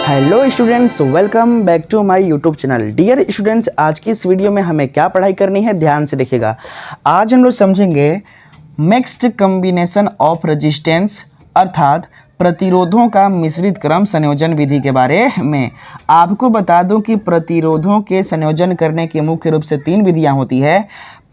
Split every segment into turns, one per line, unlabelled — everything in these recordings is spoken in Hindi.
Hello students, welcome back to my YouTube channel. Dear students, आज की इस वीडियो में हमें क्या पढ़ाई करनी है, ध्यान से देखिएगा। आज हम लोग समझेंगे मिक्स्ड कॉम्बिनेशन ऑफ रेजिस्टेंस अर्थात प्रतिरोधों का मिश्रित क्रम संयोजन विधि के बारे में। आपको बता दूं कि प्रतिरोधों के संयोजन करने की मुख्य रूप से 3 विधियां होती है।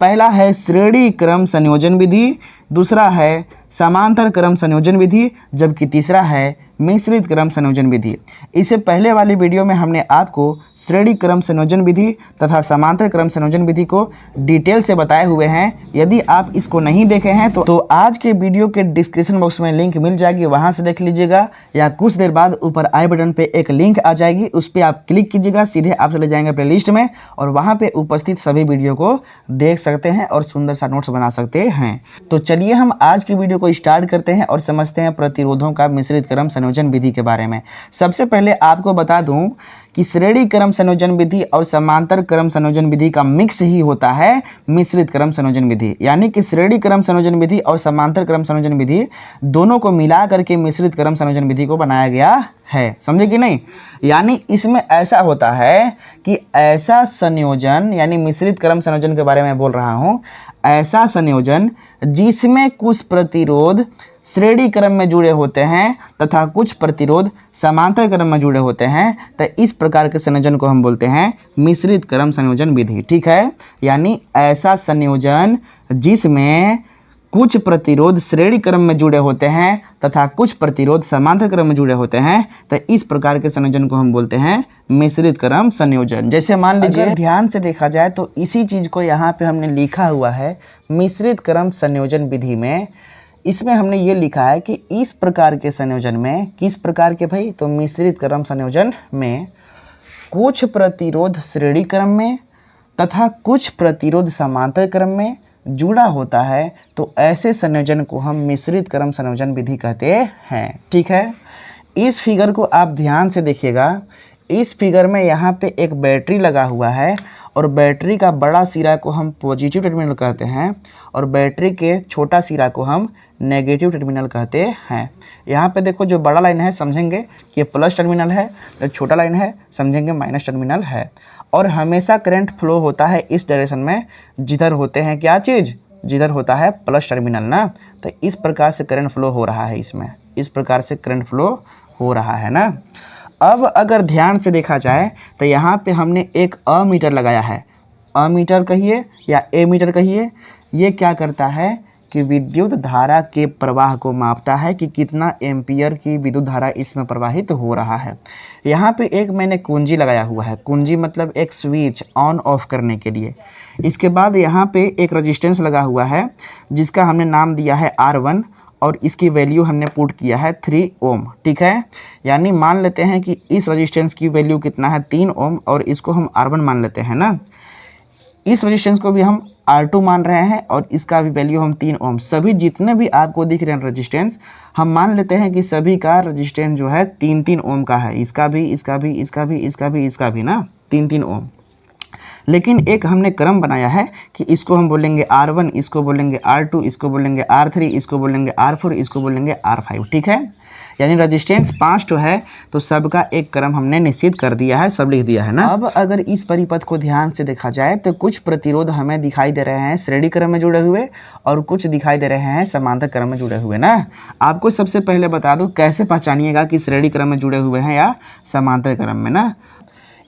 पहला है श्रेणी क्रम संयोजन विधि, दूसरा है समांतर क्रम संयोजन विधि, जबकि तीसरा है मिश्रित क्रम संयोजन विधि। इससे पहले वाली वीडियो में हमने आपको श्रेणी क्रम संयोजन विधि तथा समांतर क्रम संयोजन विधि को डिटेल से बताए हुए हैं। यदि आप इसको नहीं देखे हैं तो आज के वीडियो के डिस्क्रिप्शन बॉक्स में लिंक मिल जाएगी, वहां से देख लीजिएगा, या कुछ देर बाद ऊपर आई बटन पे एक लिंक आ जाएगी, उस पर आप क्लिक कीजिएगा, सीधे आप चले जाएंगे प्लेलिस्ट में और वहां पे उपस्थित सभी वीडियो को देख सकते हैं और सुंदर सा नोट्स बना सकते हैं। तो चलिए हम आज की वीडियो को स्टार्ट करते हैं और समझते हैं प्रतिरोधों का मिश्रित क्रम संयोजन विधि के बारे में। सबसे पहले आपको बता दूं कि श्रेणी क्रम संयोजन विधि और समांतर क्रम संयोजन विधि का मिक्स ही होता है मिश्रित क्रम संयोजन विधि। यानी कि श्रेणी क्रम संयोजन विधि और समांतर क्रम संयोजन विधि दोनों को मिला करके मिश्रित क्रम संयोजन विधि को बनाया गया है। समझे कि नहीं? यानी इसमें ऐसा होता है कि ऐसा संयोजन, यानी मिश्रित क्रम संयोजन के बारे में बोल रहा हूं, ऐसा संयोजन जिसमें कुछ प्रतिरोध श्रेणी क्रम में जुड़े होते हैं तथा कुछ प्रतिरोध समांतर क्रम में जुड़े होते हैं, तो इस प्रकार के संयोजन को हम बोलते हैं मिश्रित क्रम संयोजन विधि। ठीक है, यानी ऐसा संयोजन जिसमें कुछ प्रतिरोध श्रेणी क्रम में जुड़े होते हैं तथा कुछ प्रतिरोध समांतर क्रम में जुड़े होते हैं, तो इस प्रकार के संयोजन को हम बोलते हैं मिश्रित क्रम संयोजन। जैसे मान लीजिए, ध्यान से देखा जाए तो इसी चीज को यहाँ पे हमने लिखा हुआ है मिश्रित क्रम संयोजन विधि में। इसमें हमने ये लिखा है कि इस प्रकार के संयोजन में, किस प्रकार के भाई, तो मिश्रित क्रम संयोजन में कुछ प्रतिरोध श्रेणी क्रम में तथा कुछ प्रतिरोध समांतर क्रम में जुड़ा होता है, तो ऐसे संयोजन को हम मिश्रित क्रम संयोजन विधि कहते हैं। ठीक है, इस फिगर को आप ध्यान से देखिएगा। इस फिगर में यहाँ पे एक बैटरी लगा हुआ है और बैटरी का बड़ा सिरा को हम पॉजिटिव टर्मिनल कहते हैं और बैटरी के छोटा सिरा को हम नेगेटिव टर्मिनल कहते हैं। यहाँ पे देखो, जो बड़ा लाइन है समझेंगे कि प्लस टर्मिनल है, जो छोटा लाइन है समझेंगे माइनस टर्मिनल है। और हमेशा करंट फ्लो होता है इस डायरेक्शन में जिधर होते हैं क्या चीज़, जिधर होता है प्लस टर्मिनल ना। तो इस प्रकार से करंट फ्लो हो रहा है, इसमें इस प्रकार से करंट फ्लो हो रहा है ना। अब अगर ध्यान से देखा जाए तो यहाँ पे हमने एक अमीटर लगाया है, अमीटर कहिए या एमीटर कहिए। ये क्या करता है कि विद्युत धारा के प्रवाह को मापता है कि कितना एम्पियर की विद्युत धारा इसमें प्रवाहित हो रहा है। यहाँ पे एक मैंने कुंजी लगाया हुआ है, कुंजी मतलब एक स्विच ऑन ऑफ करने के लिए। इसके बाद यहाँ पे एक रेजिस्टेंस लगा हुआ है जिसका हमने नाम दिया है R1 और इसकी वैल्यू हमने पुट किया है 3 ओम। ठीक है, यानी मान लेते हैं कि इस रेजिस्टेंस की वैल्यू कितना है 3 ओम और इसको हम R1 मान लेते हैं ना। इस रेजिस्टेंस को भी हम R2 मान रहे हैं और इसका भी वैल्यू हम 3 ओम। सभी जितने भी आपको दिख रहे हैं रेजिस्टेंस, हम मान लेते हैं कि सभी का रेजिस्टेंस जो है 3-3 ओम का है। इसका भी, इसका भी, इसका भी, इसका भी, इसका भी ना 3-3 ओम। लेकिन एक हमने क्रम बनाया है कि इसको हम बोलेंगे R1, इसको बोलेंगे R2, इसको बोलेंगे R3, इसको बोलेंगे R4, इसको बोलेंगे R5। ठीक है, यानी रेजिस्टेंस 5 तो है, तो सबका एक क्रम हमने निश्चित कर दिया है, सब लिख दिया है ना। अब अगर इस परिपथ को ध्यान से देखा जाए तो कुछ प्रतिरोध हमें दिखाई दे रहे हैं श्रेणी क्रम में जुड़े हुए और कुछ दिखाई दे रहे हैं समांतर क्रम में जुड़े हुए ना। आपको सबसे पहले बता दूं कैसे पहचानिएगा कि श्रेणी क्रम में जुड़े हुए हैं या समांतर क्रम में ना।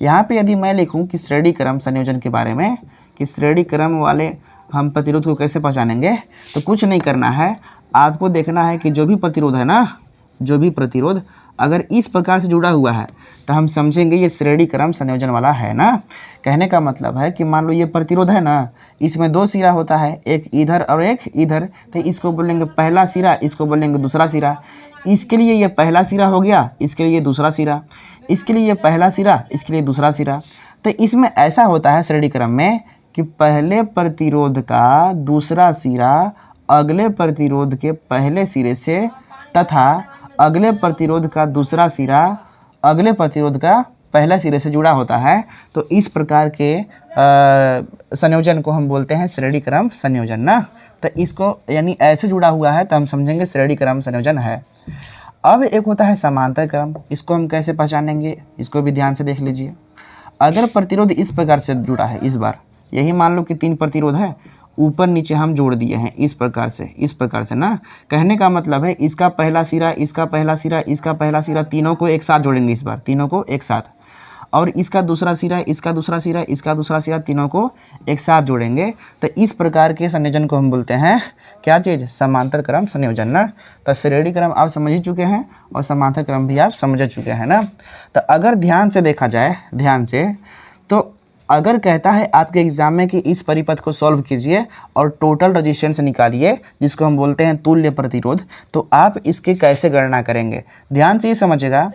यहाँ पे यदि मैं लिखूँ कि श्रेणी क्रम संयोजन के बारे में, कि श्रेणी क्रम वाले हम प्रतिरोध को कैसे पहचानेंगे, तो कुछ नहीं करना है, आपको देखना है कि जो भी प्रतिरोध है ना, जो भी प्रतिरोध अगर इस प्रकार से जुड़ा हुआ है तो हम समझेंगे ये श्रेणी क्रम संयोजन वाला है ना। कहने का मतलब है कि मान लो ये प्रतिरोध है ना, इसमें 2 सिरा होता है, एक इधर और एक इधर, तो इसको बोलेंगे पहला सिरा, इसको बोलेंगे दूसरा सिरा। इसके लिए ये पहला सिरा हो गया, इसके लिए दूसरा सिरा, इसके लिए ये पहला सिरा, इसके लिए दूसरा सिरा। तो इसमें ऐसा होता है श्रेणी क्रम में कि पहले प्रतिरोध का दूसरा सिरा अगले प्रतिरोध के पहले सिरे से तथा अगले प्रतिरोध का दूसरा सिरा अगले प्रतिरोध का पहला सिरे से जुड़ा होता है। तो इस प्रकार के संयोजन को हम बोलते हैं श्रेणी क्रम संयोजन ना। तो इसको यानी ऐसे जुड़ा हुआ है तो हम समझेंगे श्रेणी क्रम संयोजन है। अब एक होता है समांतर क्रम, इसको हम कैसे पहचानेंगे, इसको भी ध्यान से देख लीजिए। अगर प्रतिरोध इस प्रकार से जुड़ा है, इस बार यही मान लो कि 3 प्रतिरोध है, ऊपर नीचे हम जोड़ दिए हैं इस प्रकार से ना। कहने का मतलब है इसका पहला सिरा, इसका पहला सिरा, इसका पहला सिरा, तीनों को एक साथ जोड़ेंगे इस बार, तीनों को एक साथ, और इसका दूसरा सिरा, इसका दूसरा सिरा, इसका दूसरा सिरा, तीनों को एक साथ जोड़ेंगे। तो इस प्रकार के संयोजन को हम बोलते हैं क्या चीज़, समांतर क्रम संयोजन ना। तो श्रेणी क्रम आप समझ ही चुके हैं और समांतर क्रम भी आप समझ चुके हैं ना। तो अगर ध्यान से देखा जाए, ध्यान से, तो अगर कहता है आपके एग्जाम में कि इस परिपथ को सॉल्व कीजिए और टोटल रेजिस्टेंस निकालिए, जिसको हम बोलते हैं तुल्य प्रतिरोध, तो आप इसके कैसे गणना करेंगे, ध्यान से ये समझिएगा।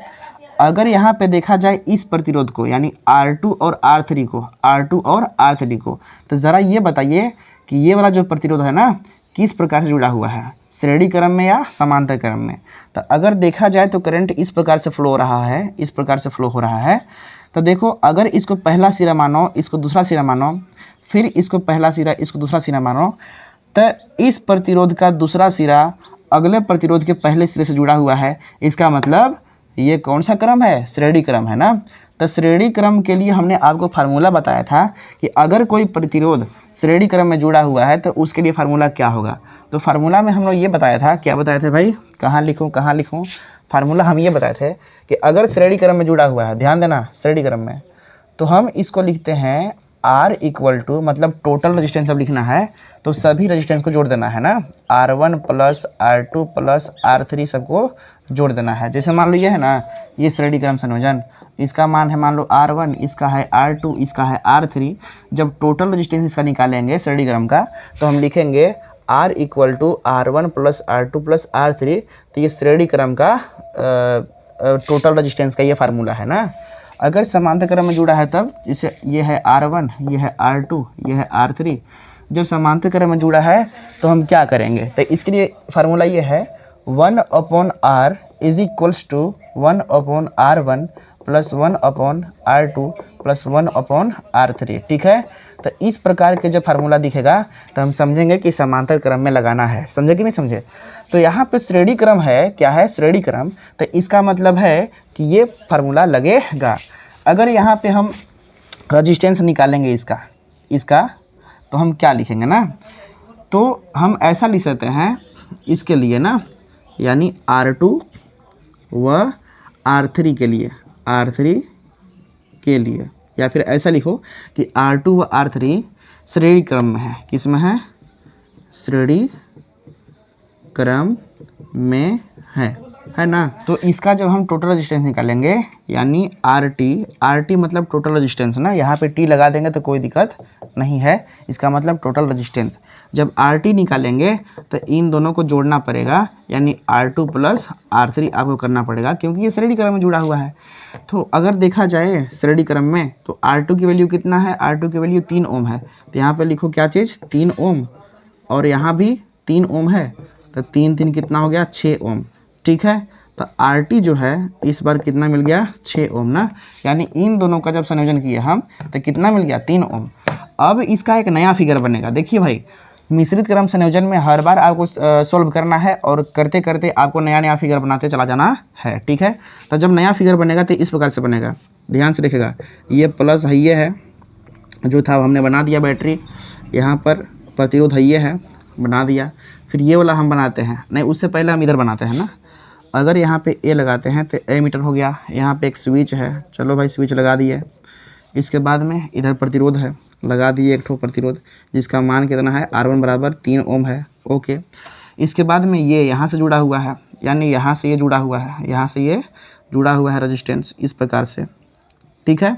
अगर यहाँ पे देखा जाए इस प्रतिरोध को, यानी R2 और R3 को, R2 और R3 को, तो ज़रा ये बताइए कि ये वाला जो प्रतिरोध है ना किस प्रकार से जुड़ा हुआ है, श्रेणी क्रम में या समांतर क्रम में। तो अगर देखा जाए तो करंट इस प्रकार से फ्लो हो रहा है, इस प्रकार से फ्लो हो रहा है। तो देखो, अगर इसको पहला सिरा मानो, इसको दूसरा सिरा मानो, फिर इसको पहला सिरा, इसको दूसरा सिरा मानो, तो इस प्रतिरोध का दूसरा सिरा अगले प्रतिरोध के पहले सिरे से जुड़ा हुआ है। इसका मतलब ये कौन सा क्रम है, श्रेणी क्रम है ना। तो श्रेणी क्रम के लिए हमने आपको फार्मूला बताया था कि अगर कोई प्रतिरोध श्रेणी क्रम में जुड़ा हुआ है तो उसके लिए फार्मूला क्या होगा। तो फार्मूला में हम लोग ये बताया था, क्या बताए थे भाई, कहाँ लिखूँ, फार्मूला हम ये बताए थे कि अगर श्रेणी क्रम में जुड़ा हुआ है, ध्यान देना, श्रेणी क्रम में, तो हम इसको लिखते हैं R इक्वल टू, मतलब टोटल रजिस्टेंस अब लिखना है तो सभी रजिस्टेंस को जोड़ देना है ना, R1 plus R2 plus R3 सबको जोड़ देना है। जैसे मान लो ये है ना, ये श्रेणी क्रम संयोजन, इसका मान है मान लो R1, इसका है R2, इसका है R3। जब टोटल रजिस्टेंस इसका निकालेंगे श्रेणी क्रम का, तो हम लिखेंगे R equal to R1 plus R2 plus R3। तो ये श्रेणी क्रम का टोटल रजिस्टेंस का ये फार्मूला है ना। अगर समांतर क्रम में जुड़ा है तब, जैसे ये है R1, ये है R2, ये है R3, जब समांतर क्रम में जुड़ा है तो हम क्या करेंगे, तो इसके लिए फार्मूला ये है 1/R is equals to 1/R1 plus 1/R2 plus 1/R3। ठीक है, तो इस प्रकार के जब फार्मूला दिखेगा तो हम समझेंगे कि समांतर क्रम में लगाना है। समझे कि नहीं समझे। तो यहाँ पे श्रेणी क्रम है, क्या है, श्रेणी क्रम, तो इसका मतलब है कि ये फार्मूला लगेगा। अगर यहाँ पे हम रजिस्टेंस निकालेंगे इसका तो हम क्या लिखेंगे ना, तो हम ऐसा लिख सकते हैं इसके लिए ना, यानी R2 व R3 के लिए, या फिर ऐसा लिखो कि R2 व R3 श्रेणी क्रम में है। किस में है, श्रेणी क्रम में है ना। तो इसका जब हम टोटल रेजिस्टेंस निकालेंगे, यानी RT मतलब टोटल रेजिस्टेंस ना, यहाँ पे T लगा देंगे तो कोई दिक्कत नहीं है, इसका मतलब टोटल रेजिस्टेंस। जब RT निकालेंगे तो इन दोनों को जोड़ना पड़ेगा, यानी R2 प्लस R3 आपको करना पड़ेगा, क्योंकि ये श्रेणी क्रम में जुड़ा हुआ है। तो अगर देखा जाए श्रेणी क्रम में, तो R2 की वैल्यू कितना है, R2 की वैल्यू 3 ओम है। तो यहाँ पे लिखो क्या चीज़, 3 ओम, और यहाँ भी 3 ओम है, तो 3 कितना हो गया, 6 ओम। ठीक है, तो RT जो है इस बार कितना मिल गया, 6 ओम ना, यानी इन दोनों का जब संयोजन किए हम तो कितना मिल गया, 3 ओम। अब इसका एक नया फिगर बनेगा। देखिए भाई, मिश्रित क्रम संयोजन में हर बार आपको सॉल्व करना है और करते करते आपको नया नया फिगर बनाते चला जाना है। ठीक है, तो जब नया फिगर बनेगा तो इस प्रकार से बनेगा, ध्यान से देखेगा। ये प्लस है, ये है जो था हमने बना दिया बैटरी, यहाँ पर प्रतिरोध है, ये है बना दिया। फिर ये वाला हम बनाते हैं, नहीं उससे पहले हम इधर बनाते हैं ना। अगर यहाँ पे ए लगाते हैं तो एमीटर हो गया, यहाँ पे एक स्विच है, चलो भाई स्विच लगा दिए। इसके बाद में इधर प्रतिरोध है, लगा दिए एक ठो प्रतिरोध जिसका मान कितना है, R1 बराबर 3 ओम है। ओके, इसके बाद में ये यहाँ से जुड़ा हुआ है, यानी यहाँ से ये जुड़ा हुआ है, यहाँ से ये जुड़ा हुआ है रेजिस्टेंस, इस प्रकार से। ठीक है,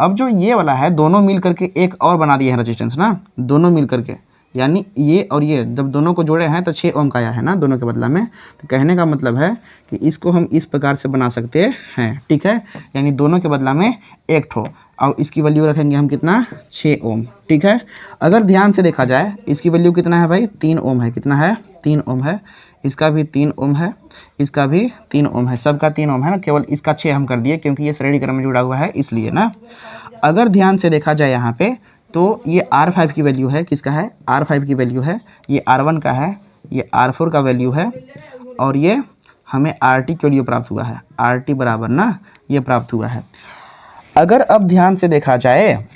अब जो ये वाला है दोनों मिल करके एक और बना दिए हैं रेजिस्टेंस ना, दोनों मिल करके, यानी ये और ये जब दोनों को जोड़े हैं तो 6 ओम का आया है ना दोनों के बदला में। तो कहने का मतलब है कि इसको हम इस प्रकार से बना सकते हैं। ठीक है, यानी दोनों के बदला में एक ठो, और इसकी वैल्यू रखेंगे हम कितना, 6 ओम। ठीक है, अगर ध्यान से देखा जाए इसकी वैल्यू कितना है भाई, 3 ओम है। कितना है, 3 ओम है। इसका भी 3 ओम है, इसका भी 3 ओम है, सबका 3 ओम है ना, केवल इसका 6 हम कर दिए क्योंकि ये श्रेणी क्रम में जुड़ा हुआ है इसलिए ना। अगर ध्यान से देखा जाए यहाँ पे, तो ये R5 की वैल्यू है, किसका है, R5 की वैल्यू है, ये R1 का है, ये R4 का वैल्यू है, और ये हमें आर टी की वैल्यू प्राप्त हुआ है, आर टी बराबर ना ये प्राप्त हुआ है। अगर अब ध्यान से देखा जाए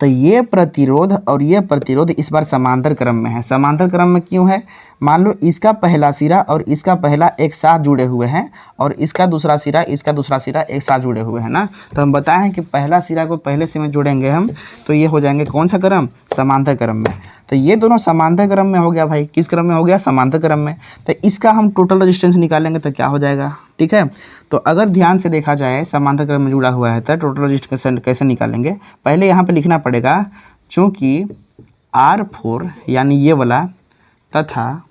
तो ये प्रतिरोध और ये प्रतिरोध इस बार समांतर क्रम में है। समांतर क्रम में क्यों है? मान लो इसका पहला सिरा और इसका पहला एक साथ जुड़े हुए हैं और इसका दूसरा सिरा एक साथ जुड़े हुए हैं ना। तो हम बताएं कि पहला सिरा को पहले से में जोड़ेंगे हम तो ये हो जाएंगे कौन सा क्रम? समांतर क्रम में। तो ये दोनों समांतर क्रम में हो गया भाई। किस क्रम में हो गया? समांतर क्रम में। तो इसका हम टोटल रेजिस्टेंस निकालेंगे तो क्या हो जाएगा? ठीक है, तो अगर ध्यान से देखा जाए समांतर क्रम में जुड़ा हुआ है तो टोटल रेजिस्टेंस कैसे निकालेंगे? पहले यहाँ पे लिखना पड़ेगा, चूँकि R4 यानी ये वाला तथा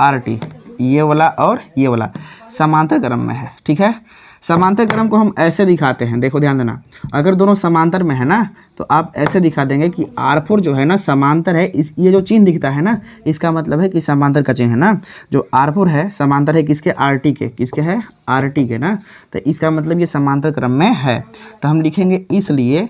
RT ये वाला और ये वाला समांतर क्रम में है। ठीक है, समांतर क्रम को हम ऐसे दिखाते हैं, देखो ध्यान देना। अगर दोनों समांतर में है ना तो आप ऐसे दिखा देंगे कि R4 जो है ना समांतर है, इस ये जो चिन्ह दिखता है ना इसका मतलब है कि समांतर का चिन्ह है ना। जो R4 है समांतर है किसके? RT के। किसके है? RT के ना। तो इसका मतलब ये समांतर क्रम में है। तो हम लिखेंगे इसलिए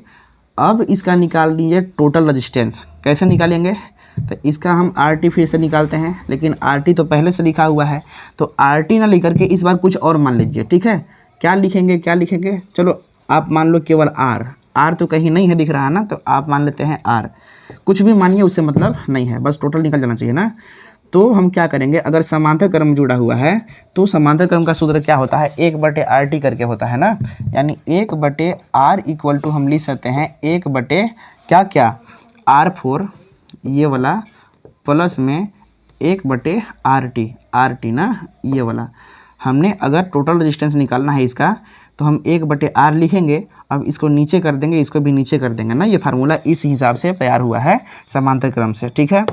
अब इसका निकाल लीजिए टोटल रजिस्टेंस। कैसे निकालेंगे? तो इसका हम RT फिर से निकालते हैं, लेकिन RT तो पहले से लिखा हुआ है तो RT ना लिख करके इस बार कुछ और मान लीजिए। ठीक है, क्या लिखेंगे? चलो आप मान लो केवल R तो कहीं नहीं है दिख रहा है ना, तो आप मान लेते हैं R। कुछ भी मानिए उससे मतलब नहीं है, बस टोटल निकल जाना चाहिए ना। तो हम क्या करेंगे, अगर समांतर क्रम जुड़ा हुआ है तो समांतर क्रम का सूत्र क्या होता है? 1/RT करके होता है ना। यानी 1/R इक्वल टू हम लिख सकते हैं 1/ क्या R4 ये वाला प्लस में 1/RT ना ये वाला। हमने अगर टोटल रेजिस्टेंस निकालना है इसका तो हम 1/R लिखेंगे। अब इसको नीचे कर देंगे, इसको भी नीचे कर देंगे ना। ये फार्मूला इस हिसाब से तैयार हुआ है समांतर क्रम से। ठीक है,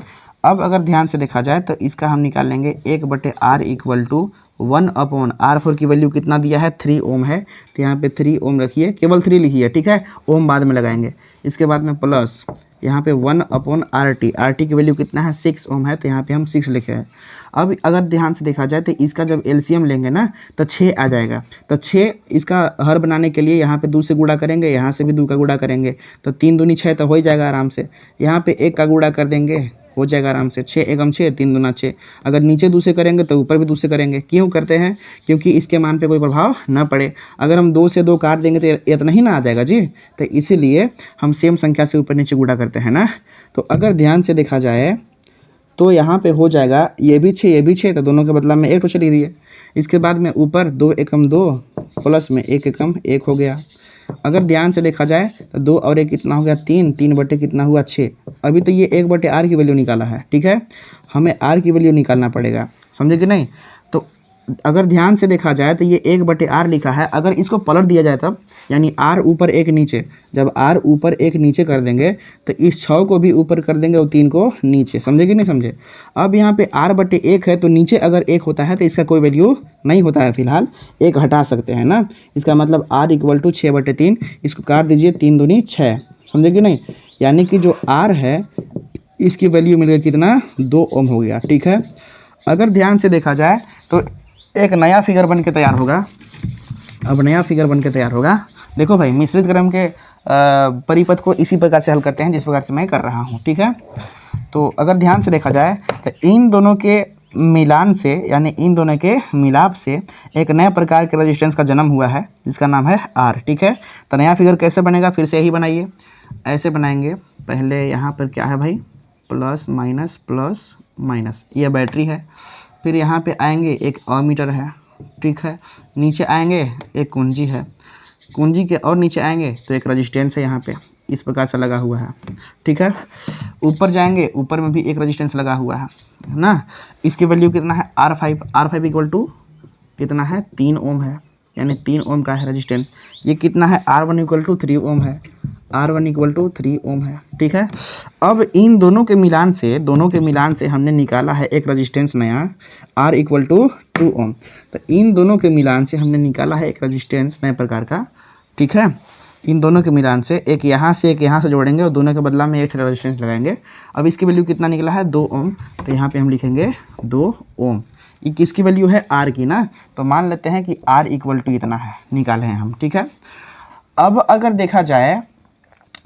अब अगर ध्यान से देखा जाए तो इसका हम निकालेंगे 1/R इक्वल टू 1/R4 की वैल्यू कितना दिया है? 3 ओम है, तो यहाँ पे 3 ओम रखिए, केवल 3 लिखिए। ठीक है, ओम बाद में लगाएंगे। इसके बाद में प्लस यहाँ पे 1/RT की वैल्यू कितना है? 6 ओम है, तो यहाँ पे हम 6 लिखे हैं। अब अगर ध्यान से देखा जाए तो इसका जब एलसीएम लेंगे ना तो 6 आ जाएगा। तो 6 इसका हर बनाने के लिए यहाँ पे 2 से गुणा करेंगे, यहाँ से भी 2 का गुणा करेंगे, तो 3 दूनी 6 तो हो ही जाएगा आराम से। यहाँ पे 1 का गुणा कर देंगे, हो जाएगा आराम से। 6 एकम 6, 3 दूना 6। अगर नीचे 2 से करेंगे तो ऊपर भी 2 से करेंगे। क्यों करते हैं? क्योंकि इसके मान पे कोई प्रभाव ना पड़े। अगर हम 2 से 2 काट देंगे तो इतना ही ना आ जाएगा जी। तो इसीलिए हम सेम संख्या से ऊपर नीचे गुणा करते हैं ना। तो अगर ध्यान से देखा जाए तो यहाँ पे हो जाएगा ये भी 6 तो दोनों के बदला में 1 तो चली दिए। इसके बाद में ऊपर 2 एकम 2 प्लस में 1 एकम 1 हो गया। अगर ध्यान से देखा जाए तो 2 और 1 कितना हो गया? 3 बटे कितना हुआ? 6। अभी तो ये 1/R की वैल्यू निकाला है। ठीक है, हमें R की वैल्यू निकालना पड़ेगा, समझे कि नहीं? तो अगर ध्यान से देखा जाए तो ये 1/R लिखा है। अगर इसको पलट दिया जाए तब, यानी R ऊपर 1 नीचे, जब R ऊपर 1 नीचे कर देंगे तो इस 6 को भी ऊपर कर देंगे और 3 को नीचे। समझे कि नहीं समझे? अब यहाँ पे R/1 है तो नीचे अगर 1 होता है तो इसका कोई वैल्यू नहीं होता है, फिलहाल 1 हटा सकते हैं ना। इसका मतलब R इक्वल टू 6/3, इसको काट दीजिए, 3 दूनी 6। समझे कि नहीं? यानी कि जो R है इसकी वैल्यू मिल गई कितना? 2 ओम हो गया। ठीक है, अगर ध्यान से देखा जाए तो एक नया फिगर बन के तैयार होगा। अब नया फिगर बन के तैयार होगा। देखो भाई, मिश्रित क्रम के परिपथ को इसी प्रकार से हल करते हैं जिस प्रकार से मैं कर रहा हूँ। ठीक है, तो अगर ध्यान से देखा जाए तो इन दोनों के मिलान से यानी इन दोनों के मिलाप से एक नए प्रकार के रेजिस्टेंस का जन्म हुआ है जिसका नाम है R। ठीक है, तो नया फिगर कैसे बनेगा? फिर से यही बनाइए, ऐसे बनाएंगे। पहले यहाँ पर क्या है भाई? प्लस माइनस, ये बैटरी है। फिर यहाँ पे आएंगे एक अमीटर है। ठीक है, नीचे आएंगे एक कुंजी है, कुंजी के और नीचे आएंगे तो एक रेजिस्टेंस है यहाँ पे इस प्रकार से लगा हुआ है। ठीक है, ऊपर जाएंगे, ऊपर में भी एक रेजिस्टेंस लगा हुआ है ना। इसकी वैल्यू कितना है? R5 इक्वल टू कितना है? 3 ओम है, यानी 3 ओम का है रेजिस्टेंस। ये कितना है? R1 इक्वल टू 3 ओम है, R1 इक्वल टू 3 ओम है। ठीक है, अब इन दोनों के मिलान से हमने निकाला है एक रेजिस्टेंस नया R इक्वल टू 2 ओम। तो इन दोनों के मिलान से हमने निकाला है एक रेजिस्टेंस नए प्रकार का। ठीक है, इन दोनों के मिलान से एक यहाँ से जोड़ेंगे और दोनों के बदला में एक रेजिस्टेंस लगाएंगे। अब इसकी वैल्यू कितना निकला है? 2 ओम। तो यहाँ पे हम लिखेंगे 2 ओम। ये किसकी वैल्यू है? R की ना। तो मान लेते हैं कि R इक्वल टू इतना है, निकाले हैं हम। ठीक है, अब अगर देखा जाए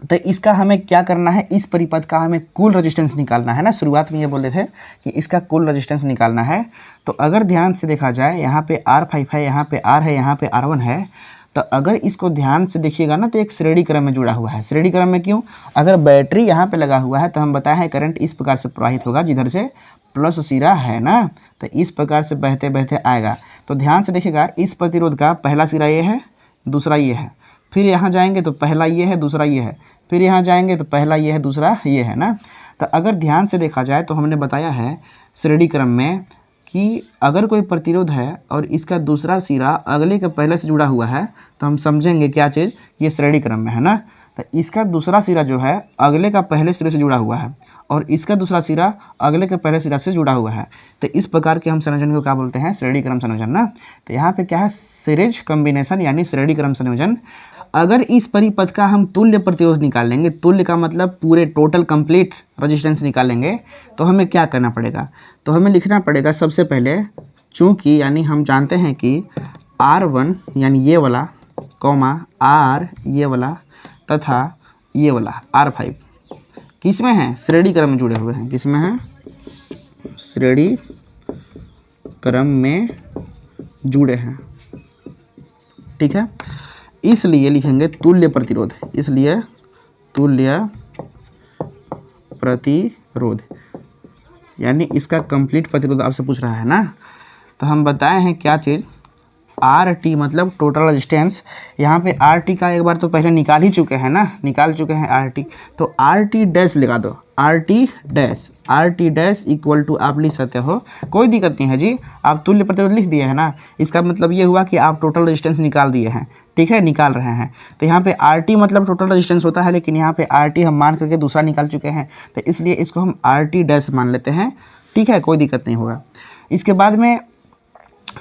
तो इसका हमें क्या करना है, इस परिपथ का हमें कुल रेजिस्टेंस निकालना है ना। शुरुआत में ये बोले थे कि इसका कुल रेजिस्टेंस निकालना है। तो अगर ध्यान से देखा जाए, यहाँ पे R5 है, यहाँ पे R है, यहाँ पे R1 है। तो अगर इसको ध्यान से देखिएगा ना तो एक श्रेणी क्रम में जुड़ा हुआ है। श्रेणी क्रम में क्यों? अगर बैटरी यहाँ पे लगा हुआ है तो हम बताए हैं करंट इस प्रकार से प्रवाहित होगा, जिधर से प्लस सिरा है ना, तो इस प्रकार से बहते बहते आएगा। तो ध्यान से देखिएगा, इस प्रतिरोध का पहला सिरा ये है, दूसरा ये है, फिर यहाँ जाएंगे तो पहला ये है, दूसरा ये है, फिर यहाँ जाएंगे तो पहला ये है, दूसरा ये है ना। तो अगर ध्यान से देखा जाए तो हमने बताया है श्रेणी क्रम में कि अगर कोई प्रतिरोध है और इसका दूसरा सिरा अगले के पहले से जुड़ा हुआ है तो हम समझेंगे क्या चीज़, ये श्रेणी क्रम में है ना। तो इसका दूसरा सिरा जो है अगले का पहले सिरे से जुड़ा हुआ है और इसका दूसरा सिरा अगले के पहले सिरा से जुड़ा हुआ है। तो इस प्रकार के हम संयोजन को क्या बोलते हैं, श्रेणी क्रम संयोजन ना। तो यहाँ पे क्या है, सीरीज कॉम्बिनेशन यानी श्रेणी क्रम संयोजन। अगर इस परिपथ का हम तुल्य प्रतिरोध निकालेंगे, तुल्य का मतलब पूरे टोटल कंप्लीट रेजिस्टेंस निकालेंगे, तो हमें क्या करना पड़ेगा, तो हमें लिखना पड़ेगा सबसे पहले, चूँकि यानी हम जानते हैं कि R1 यानी ये वाला कॉमा R ये वाला तथा ये वाला R5 किस में है, श्रेणी क्रम में जुड़े हुए हैं। किस में है, श्रेणी क्रम में जुड़े हैं, ठीक है। इसलिए लिखेंगे तुल्य प्रतिरोध, इसलिए तुल्य प्रतिरोध यानी इसका कंप्लीट प्रतिरोध आपसे पूछ रहा है ना। तो हम बताए हैं क्या चीज़, RT मतलब टोटल रेजिस्टेंस। यहाँ पे RT का एक बार तो पहले निकाल ही चुके हैं ना, निकाल चुके हैं RT। तो RT डैश लगा दो, RT डैश इक्वल टू आप लिख सकते हो, कोई दिक्कत नहीं है जी, आप तुल्य प्रतिरोध लिख दिए हैं ना। इसका मतलब ये हुआ कि आप टोटल रेजिस्टेंस निकाल दिए हैं, ठीक है, निकाल रहे हैं। तो यहाँ पे RT मतलब टोटल रेजिस्टेंस होता है, लेकिन यहाँ पे RT हम मान करके दूसरा निकाल चुके हैं, तो इसलिए इसको हम RT डैश मान लेते हैं, ठीक है, कोई दिक्कत नहीं होगा। इसके बाद में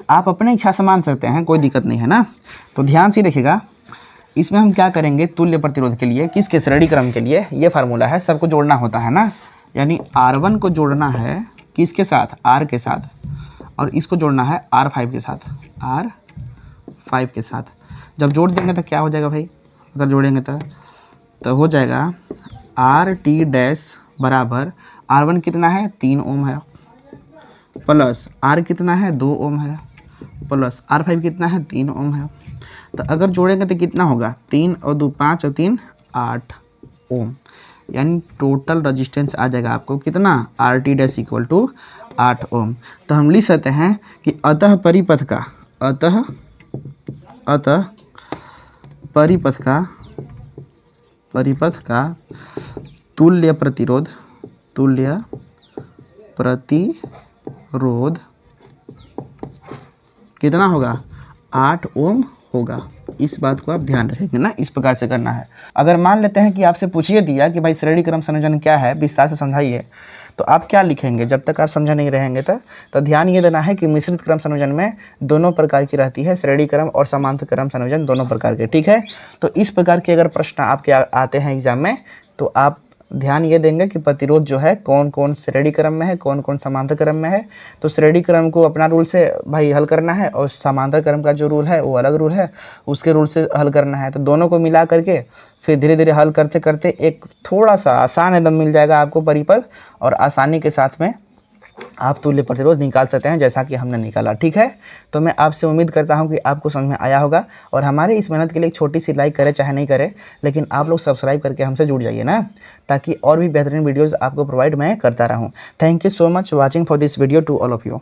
आप अपने इच्छा से मान सकते हैं, कोई दिक्कत नहीं है ना। तो ध्यान से देखिएगा, इसमें हम क्या करेंगे, तुल्य प्रतिरोध के लिए, किसके, श्रेणी क्रम के लिए ये फार्मूला है, सबको जोड़ना होता है ना। यानी R1 को जोड़ना है किसके साथ, R के साथ, और इसको जोड़ना है R5 के साथ, R5 के साथ। जब जोड़ देंगे तो क्या हो जाएगा भाई, अगर जोड़ेंगे तो हो जाएगा RT डैश बराबर R1 कितना है, 3 ओम है, प्लस R कितना है, 2 ओम है, प्लस R5 कितना है, 3 ओम है। तो अगर जोड़ेंगे तो कितना होगा, 3 और 2 5 और 3 8 ओम, यानी टोटल रेजिस्टेंस आ जाएगा आपको कितना, RT डैश इक्वल टू 8 ओम। तो हम लिख सकते हैं कि अतः परिपथ का तुल्य प्रतिरोध कितना होगा, 8 ओम होगा। इस बात को आप ध्यान रखेंगे ना, इस प्रकार से करना है। अगर मान लेते हैं कि आपसे पूछिए दिया कि भाई श्रेणी क्रम संयोजन क्या है, विस्तार से समझाइए, तो आप क्या लिखेंगे, जब तक आप समझा नहीं रहेंगे तो ध्यान ये देना है कि मिश्रित क्रम संयोजन में दोनों प्रकार की रहती है, श्रेणी क्रम और समांतर क्रम संयोजन दोनों प्रकार के, ठीक है। तो इस प्रकार के अगर प्रश्न आपके आते हैं एग्जाम में, तो आप ध्यान ये देंगे कि प्रतिरोध जो है कौन कौन श्रेणी क्रम में है, कौन कौन समांतर क्रम में है। तो श्रेणी क्रम को अपना रूल से भाई हल करना है, और समांतर क्रम का जो रूल है वो अलग रूल है, उसके रूल से हल करना है। तो दोनों को मिला करके फिर धीरे धीरे हल करते करते एक थोड़ा सा आसान एकदम मिल जाएगा आपको परिपथ, और आसानी के साथ में आप तुल्य प्रतिरोध निकाल सकते हैं, जैसा कि हमने निकाला, ठीक है। तो मैं आपसे उम्मीद करता हूं कि आपको समझ में आया होगा, और हमारे इस मेहनत के लिए एक छोटी सी लाइक करें चाहे नहीं करें, लेकिन आप लोग सब्सक्राइब करके हमसे जुड़ जाइए ना, ताकि और भी बेहतरीन वीडियोज़ आपको प्रोवाइड मैं करता रहूँ। Thank you so much watching for this video to all of you.